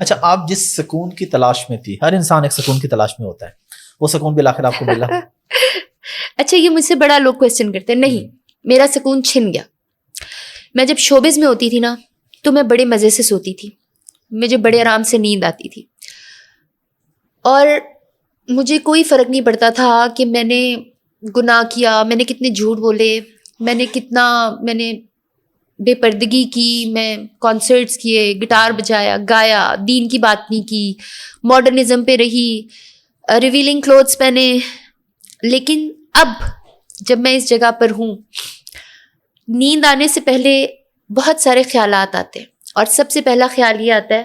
اچھا، آپ جس سکون کی تلاش میں تھی، ہر انسان ایک سکون کی تلاش میں ہوتا ہے، وہ سکون بالآخر آپ کو ملا؟ اچھا، یہ مجھ سے بڑا لوگ کوسچن کرتے ہیں. نہیں، میرا سکون چھن گیا. میں جب شوبز میں ہوتی تھی نا تو میں بڑے مزے سے سوتی تھی، مجھے بڑے آرام سے نیند آتی تھی، اور مجھے کوئی فرق نہیں پڑتا تھا کہ میں نے گناہ کیا، میں نے کتنے جھوٹ بولے، میں نے بے پردگی کی، میں کانسرٹس کیے، گٹار بجایا، گایا، دین کی بات نہیں کی، ماڈرنزم پہ رہی، ریویلنگ کلوتھس پہنے. لیکن اب جب میں اس جگہ پر ہوں، نیند آنے سے پہلے بہت سارے خیالات آتے ہیں، اور سب سے پہلا خیال یہ آتا ہے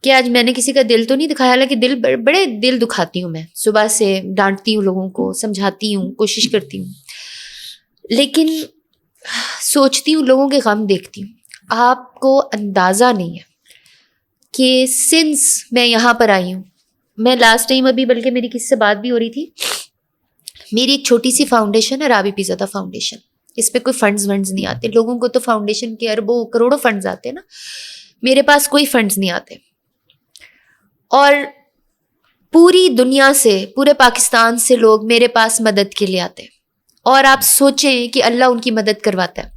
کہ آج میں نے کسی کا دل تو نہیں دکھایا. حالانکہ بڑے دل دکھاتی ہوں، میں صبح سے ڈانٹتی ہوں، لوگوں کو سمجھاتی ہوں، کوشش کرتی ہوں، لیکن سوچتی ہوں، لوگوں کے غم دیکھتی ہوں. آپ کو اندازہ نہیں ہے کہ سنس میں یہاں پر آئی ہوں، میں لاسٹ ٹائم ابھی بلکہ میری کسی سے بات بھی ہو رہی تھی، میری ایک چھوٹی سی فاؤنڈیشن ہے، رابی پیزادہ فاؤنڈیشن. اس پہ کوئی فنڈز نہیں آتے. لوگوں کو تو فاؤنڈیشن کے اربوں کروڑوں فنڈز آتے ہیں نا، میرے پاس کوئی فنڈز نہیں آتے. اور پوری دنیا سے، پورے پاکستان سے لوگ میرے پاس مدد کے لیے آتے ہیں، اور آپ سوچیں کہ اللہ ان کی مدد کرواتا ہے.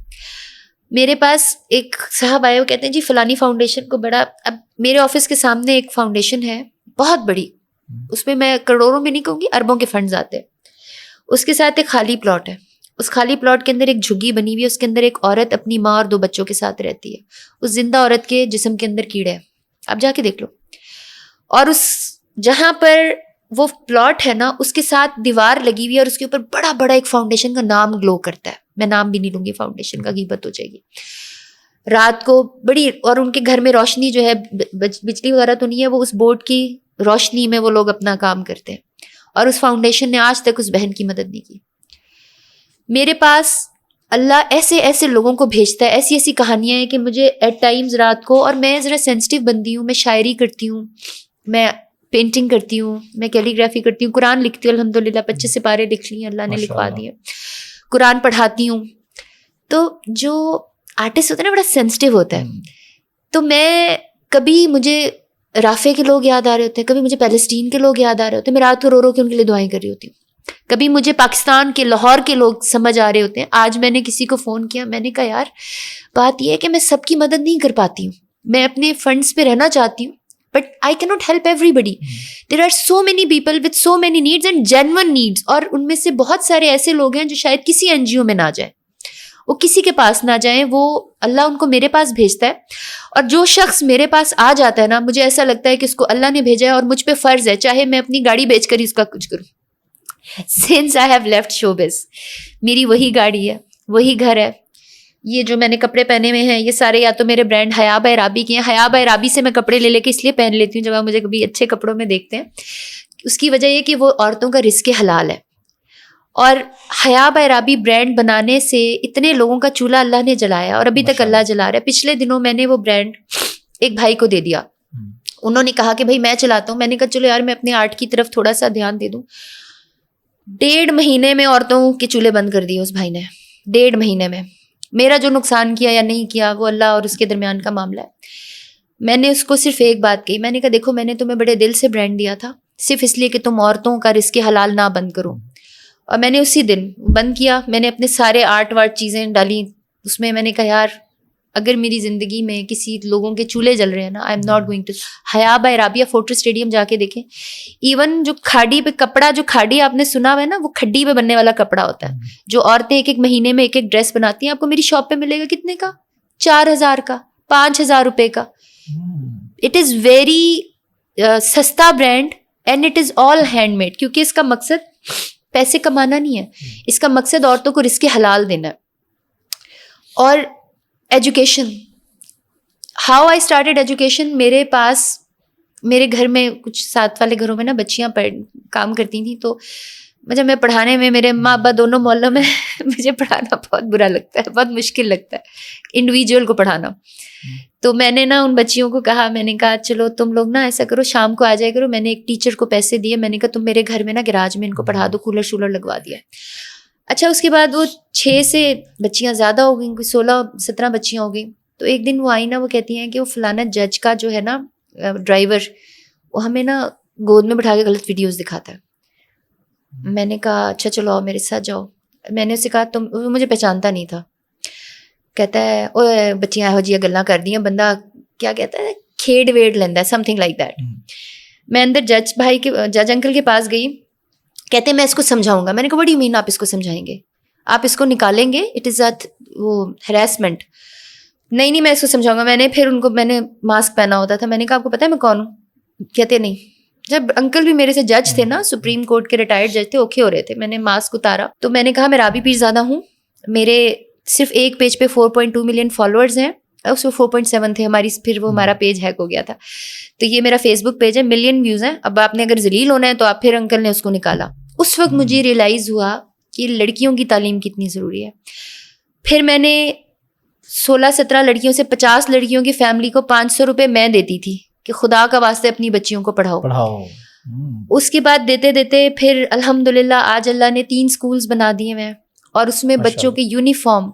میرے پاس ایک صاحب آئے، وہ کہتے ہیں جی فلانی فاؤنڈیشن کو بڑا، اب میرے آفس کے سامنے ایک فاؤنڈیشن ہے بہت بڑی، اس میں کروڑوں میں نہیں کہوں گی، اربوں کے فنڈز آتے ہیں. اس کے ساتھ ایک خالی پلاٹ ہے، اس خالی پلاٹ کے اندر ایک جھگی بنی ہوئی ہے، اس کے اندر ایک عورت اپنی ماں اور 2 بچوں کے ساتھ رہتی ہے. اس زندہ عورت کے جسم کے اندر کیڑے ہیں، آپ جا کے دیکھ لو. اور اس جہاں پر وہ پلاٹ ہے نا، اس کے ساتھ دیوار لگی ہوئی ہے، اور اس کے اوپر بڑا بڑا ایک فاؤنڈیشن کا نام گلو کرتا ہے. میں نام بھی نہیں لوں گی، فاؤنڈیشن کا غیبت ہو جائے گی. رات کو بڑی، اور ان کے گھر میں روشنی جو ہے، بجلی وغیرہ تو نہیں ہے، وہ اس بورڈ کی روشنی میں وہ لوگ اپنا کام کرتے ہیں. اور اس فاؤنڈیشن نے آج تک اس بہن کی مدد نہیں کی. میرے پاس اللہ ایسے ایسے لوگوں کو بھیجتا ہے، ایسی ایسی کہانیاں ہیں کہ مجھے ایٹ ٹائمز رات کو، اور میں ذرا سینسٹیو بندی ہوں، میں شاعری کرتی ہوں، میں پینٹنگ کرتی ہوں، میں کیلی گرافی کرتی ہوں، قرآن لکھتی ہوں، الحمدللہ 25 سپارے لکھ لیے، اللہ نے لکھوا دیے، قرآن پڑھاتی ہوں. تو جو آرٹسٹ ہوتا ہے نا، بڑا سینسٹیو ہوتا ہے. تو میں کبھی مجھے رافع کے لوگ یاد آ رہے ہوتے ہیں، کبھی مجھے پیلسٹین کے لوگ یاد آ رہے ہوتے ہیں، میں رات کو رو رو کے ان کے لیے دعائیں کر رہی ہوتی ہوں. کبھی مجھے پاکستان کے لاہور کے لوگ سمجھ آ رہے ہوتے ہیں. آج میں نے کسی کو فون کیا، میں نے کہا یار بات یہ ہے کہ میں سب کی مدد نہیں کر پاتی ہوں، میں اپنے فنڈس پہ رہنا چاہتی ہوں، but I can not help everybody. There are so many people with so many needs and genuine needs, اور ان میں سے بہت سارے ایسے لوگ ہیں جو شاید کسی NGO میں نہ جائیں، وہ کسی کے پاس نہ جائیں، وہ اللہ ان کو میرے پاس بھیجتا ہے. اور جو شخص میرے پاس آ جاتا ہے نا، مجھے ایسا لگتا ہے کہ اس کو اللہ نے بھیجا ہے، اور مجھ پہ فرض ہے، چاہے میں اپنی گاڑی بیچ کر ہی اس کا کچھ کروں. Since I have left showbiz، میری وہی گاڑی ہے، وہی گھر ہے، یہ جو میں نے کپڑے پہنے ہوئے ہیں یہ سارے یا تو میرے برانڈ حیاب رابی کے ہیں. حیاب رابی سے میں کپڑے لے کے اس لیے پہن لیتی ہوں جب آپ مجھے کبھی اچھے کپڑوں میں دیکھتے ہیں. اس کی وجہ یہ کہ وہ عورتوں کا رزق حلال ہے، اور حیاب رابی برانڈ بنانے سے اتنے لوگوں کا چولہا اللہ نے جلایا، اور ابھی تک اللہ جلا رہا ہے. پچھلے دنوں میں نے وہ برانڈ ایک بھائی کو دے دیا، انہوں نے کہا کہ بھائی میں چلاتا ہوں. میں نے کہا چلو یار میں اپنے آرٹ کی طرف تھوڑا سا دھیان دے دوں. 1.5 مہینے میں عورتوں کے چولہے بند کر دیے اس بھائی نے، 1.5 مہینے میں. میرا جو نقصان کیا یا نہیں کیا وہ اللہ اور اس کے درمیان کا معاملہ ہے. میں نے اس کو صرف ایک بات کہی، میں نے کہا دیکھو میں نے تمہیں بڑے دل سے برانڈ دیا تھا صرف اس لیے کہ تم عورتوں کا رزق حلال نہ بند کرو، اور میں نے اسی دن بند کیا. میں نے اپنے سارے آرٹ وارٹ چیزیں ڈالی اس میں. میں نے کہا یار اگر میری زندگی میں کسی لوگوں کے چولہے جل رہے ہیں نا، I am not going to. حیاب رابیہ فورٹر اسٹیڈیم جا کے دیکھیں، ایون جو کھاڑی پہ کپڑا، جو کھاڑی آپ نے سنا ہوا ہے نا، وہ کھڈی پہ بننے والا کپڑا ہوتا ہے جو عورتیں ایک مہینے میں ایک ڈریس بناتی ہیں. آپ کو میری شاپ پہ ملے گا کتنے کا؟ 4,000 کا، 5,000 روپے کا. اٹ از ویری سستا brand and it is all hand made, کیونکہ اس کا مقصد پیسے کمانا نہیں ہے، اس کا مقصد عورتوں کو رزق حلال دینا ہے. اور education, how I started education. میرے پاس میرے گھر میں کچھ ساتھ والے گھروں میں نا بچیاں کام کرتی تھیں، تو جب میں پڑھانے میں، میرے ماں ابا دونوں محلوں میں مجھے پڑھانا بہت برا لگتا ہے، بہت مشکل لگتا ہے انڈیویجول کو پڑھانا. تو میں نے نا ان بچیوں کو کہا، میں نے کہا چلو تم لوگ نا ایسا کرو شام کو آ جائے کرو. میں نے ایک ٹیچر کو پیسے دیے، میں نے کہا تم میرے گھر میں نا گراج میں ان کو پڑھا دو، کولر شولر لگوا دیا. اچھا اس کے بعد وہ 6 سے بچیاں زیادہ ہو گئیں، کوئی 16-17 بچیاں ہو گئیں. تو ایک دن وہ آئی نا, وہ کہتی ہیں کہ وہ فلانا جج کا جو ہے نا ڈرائیور, وہ ہمیں نا گود میں بٹھا کے غلط ویڈیوز دکھاتا ہے. میں نے کہا اچھا چلو آؤ میرے ساتھ جاؤ. میں نے اس سے کہا تم, وہ مجھے پہچانتا نہیں تھا. کہتا ہے اوے بچیاں یہو جہاں گلاں کر دیا, بندہ کیا کہتا ہے کھیڈ ویڈ لینا ہے, سم تھنگ لائک دیٹ. میں اندر جج انکل کے پاس گئی. کہتے ہیں میں اس کو سمجھاؤں گا. میں نے کہا وٹ ڈو یو مین آپ اس کو سمجھائیں گے, آپ اس کو نکالیں گے, اٹ از وہ ہراسمنٹ. نہیں میں اس کو سمجھاؤں گا. میں نے پھر ان کو, میں نے ماسک پہنا ہوتا تھا, میں نے کہا آپ کو پتہ ہے میں کون ہوں؟ کہتے نہیں. جب انکل بھی میرے سے جج تھے نا, سپریم کورٹ کے ریٹائرڈ جج تھے, اوکھے ہو رہے تھے. میں نے ماسک اتارا تو میں نے کہا میں رابی پیرزادہ ہوں, میرے صرف ایک پیج پہ 4.2 ملین فالوورز ہیں, اس میں 4.7 تھے ہماری, پھر وہ ہمارا پیج ہیک ہو گیا تھا. تو یہ میرا فیس بک پیج ہے, ملین ویوز ہیں. اب آپ نے اگر ذلیل ہونا ہے تو آپ, پھر انکل نے اس کو نکالا. اس وقت مجھے ریئلائز ہوا کہ لڑکیوں کی تعلیم کتنی ضروری ہے. پھر میں نے 16-17 لڑکیوں سے 50 لڑکیوں کی فیملی کو 500 روپے میں دیتی تھی کہ خدا کا واسطے اپنی بچیوں کو پڑھاؤ. اس کے بعد دیتے دیتے پھر الحمدللہ آج اللہ نے 3 اسکولز بنا دیے ہیں, اور اس میں بچوں کے یونیفارم,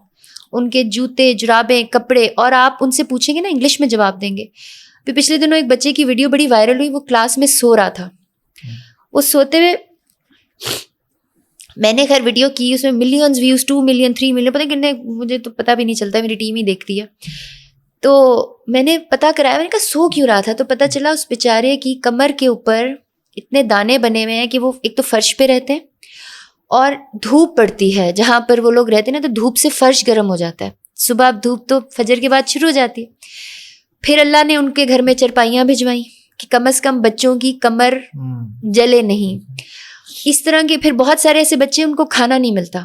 ان کے جوتے, جرابیں, کپڑے, اور آپ ان سے پوچھیں گے نا انگلش میں جواب دیں گے. پھر پچھلے دنوں ایک بچے کی ویڈیو بڑی وائرل ہوئی, وہ کلاس میں سو رہا تھا. وہ سوتے ہوئے میں نے خیر ویڈیو کی, اس میں ملینز ویوز, 2 ملین 3 ملین, پتہ کتنے, مجھے تو پتہ بھی نہیں چلتا, میری ٹیم ہی دیکھتی ہے. تو میں نے پتہ کرایا, میں نے کہا سو کیوں رہا تھا, تو پتہ چلا اس بیچارے کی کمر کے اوپر اتنے دانے بنے ہوئے ہیں کہ وہ ایک تو فرش پہ رہتے ہیں, اور دھوپ پڑتی ہے جہاں پر وہ لوگ رہتے ہیں نا, تو دھوپ سے فرش گرم ہو جاتا ہے. صبح اب دھوپ تو فجر کے بعد شروع ہو جاتی ہے. پھر اللہ نے ان کے گھر میں چرپائیاں بھجوائیں کہ کم از کم بچوں کی کمر جلے نہیں. اس طرح کے پھر بہت سارے ایسے بچے, ان کو کھانا نہیں ملتا,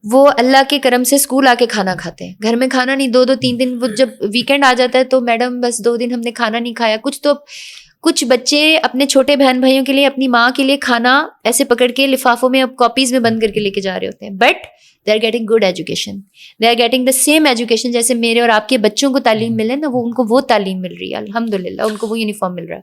وہ اللہ کے کرم سے اسکول آ کے کھانا کھاتے ہیں, گھر میں کھانا نہیں. 2-3 دن, وہ جب ویکینڈ آ جاتا ہے تو میڈم بس 2 دن ہم نے کھانا نہیں کھایا. کچھ بچے اپنے چھوٹے بہن بھائیوں کے لیے, اپنی ماں کے لیے کھانا ایسے پکڑ کے لفافوں میں, اب کاپیز میں بند کر کے لے کے جا رہے ہوتے ہیں. But they are getting good education, they are getting the same education جیسے میرے اور آپ کے بچوں کو تعلیم ملے نا, وہ ان کو وہ تعلیم مل رہی ہے الحمدللہ, ان کو وہ یونیفارم مل رہا ہے.